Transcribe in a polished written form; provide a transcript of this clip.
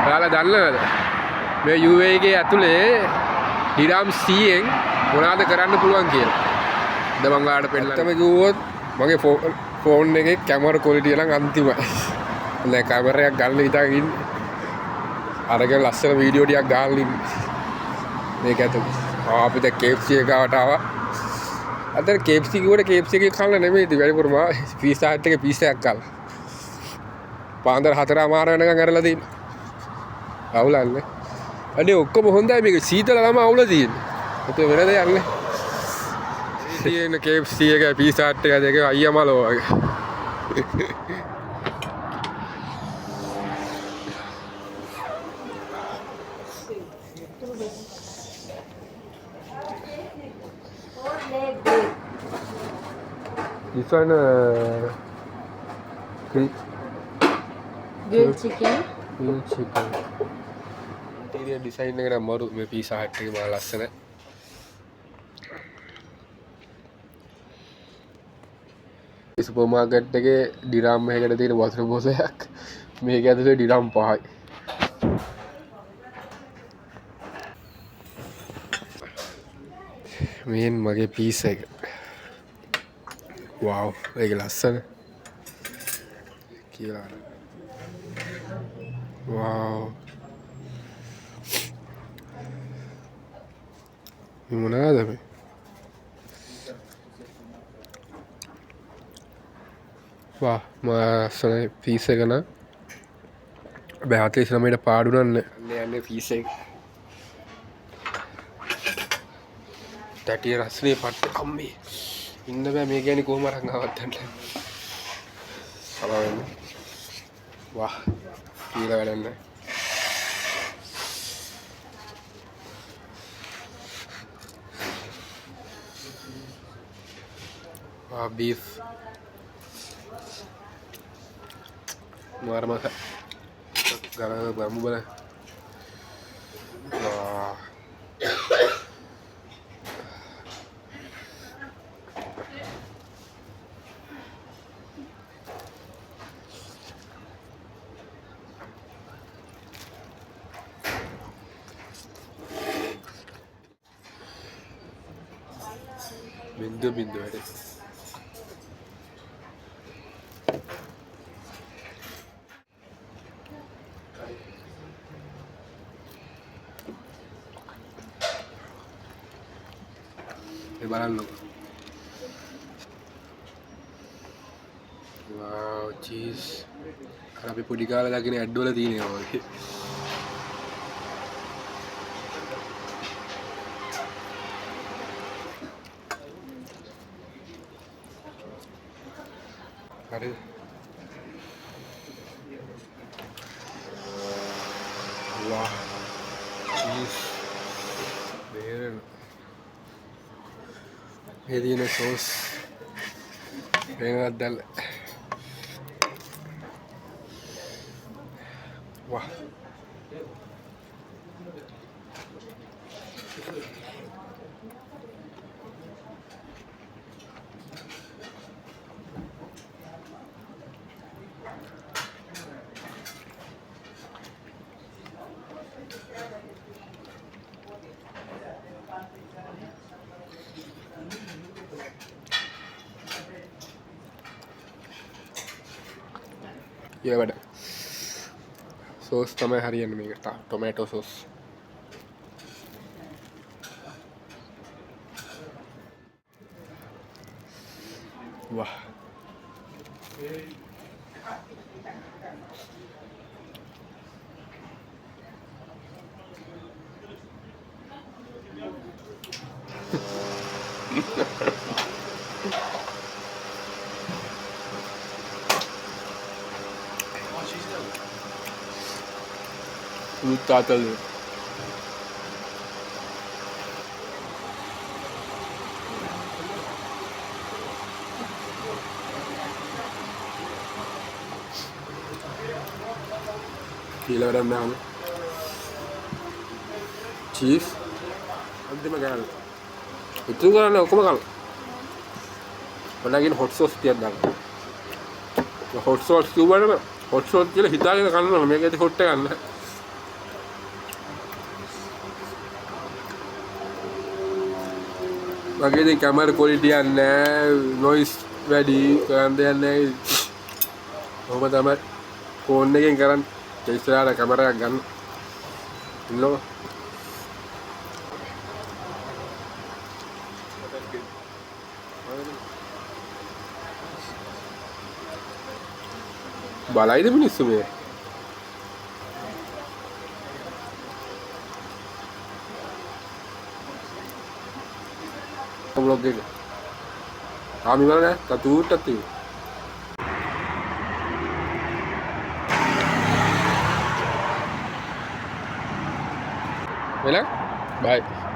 ඔයාලා දන්නවද මේ UAE එකේ ඇතුලේ දිරාම් 100න් මොනවද කරන්න පුළුවන් කියලා? දැන් මම ඔයාලට පෙන්නන්න. තමයි කිව්වොත් මගේ ෆෝන් එකේ කැමරා ක්වොලිටිය නම් අන්තිමයි. නෑ කැමරාවක් ගන්න හිතාගෙන ඉන්නේ. අරගෙන ලස්සන වීඩියෝ ටිකක් ගහන්න ඉන්නේ. මේක ඇතුලේ. අපි දැන් KFC එකකට ආවා. අතන KFC කිව්වට KFC එකේ කන්න නෙමෙයිද වැඩිපුරම පීසා හට් එකේ පීසා එකක් කන්න. පාන්දර 4:00 වෙනකන් අරලා තියෙනවා. අවුලන්නේ. අනේ ඔක්කොම හොඳයි මේක සීතල ළම අවුල තියෙන්නේ. ඒක වෙන දෙයක් නේ. තියෙන KFC එක පීසා හට් එක දෙක අයියමලෝ වගේ. This one grilled chicken. grilled chicken. Interior design එක නම් මරු මේ pizza hut එකේ මා ලස්සනයි. සුපර් මාකට් එකේ ඩිරාම් එකකට තියෙන වතුර බෝතලයක් මේක ඇතුලේ ඩිරාම් 5යි. මේන් මගේ pizza එක. Wow, ඒක ලස්සන කියලා. Wow. මේ මොනවාද මේ? වා මාසනේ පීස් එක නා. බෑහතේ ශ්‍රමයට පාඩු නන්නේ. යන්නේ පීස් එක. ටැටිය රස්නේ පට්ට අම්මේ. ඉන්න බෑ මේ කියන්නේ කොහොම අරන් ආවත්තන්ට. සලාවෙන්න. වාහ්. කියලා වැඩක් නැහැ. වා බීෆ්. මාරමක. ගාන බම්බු බල. වා. බින්දු වැඩේ. මේ බලන්න. wow cheese. අර අපි පොඩි කාලේ දාගෙන ඇඩ් වල තියෙනවා වගේ. හරි. wow cheese. බේරන. මේ දින සෝස්. වෙනවත් දැල්ල. wow. ये बड़ा सॉस තමයි හරියන්නේ මේකට ටොමැටෝ සෝස් वाह तातल Kila naam cheese antima gana itu gana okoma gana balagin hot sauce tiyak gana hot sauce kiwwana hot sauce කියලා හිතාගෙන කන්නවා මේකේදී hot එක ගන්න මගේ ඉතින් කැමරා ක්වොලිටි එකක් නැහැ, නොයිස් වැඩි කරන්න දෙයක් නැහැ. ඔබ තමයි ෆෝන් එකෙන් කරන්නේ. ඉස්සරහට කැමරා එකක් ගන්න. ඉන්නකො. බලයිද මිනිස්සු මේ? vlog එක. ආමි වල නෑ තතුට්ටක් තියෙනවා. වෙලා? බයි.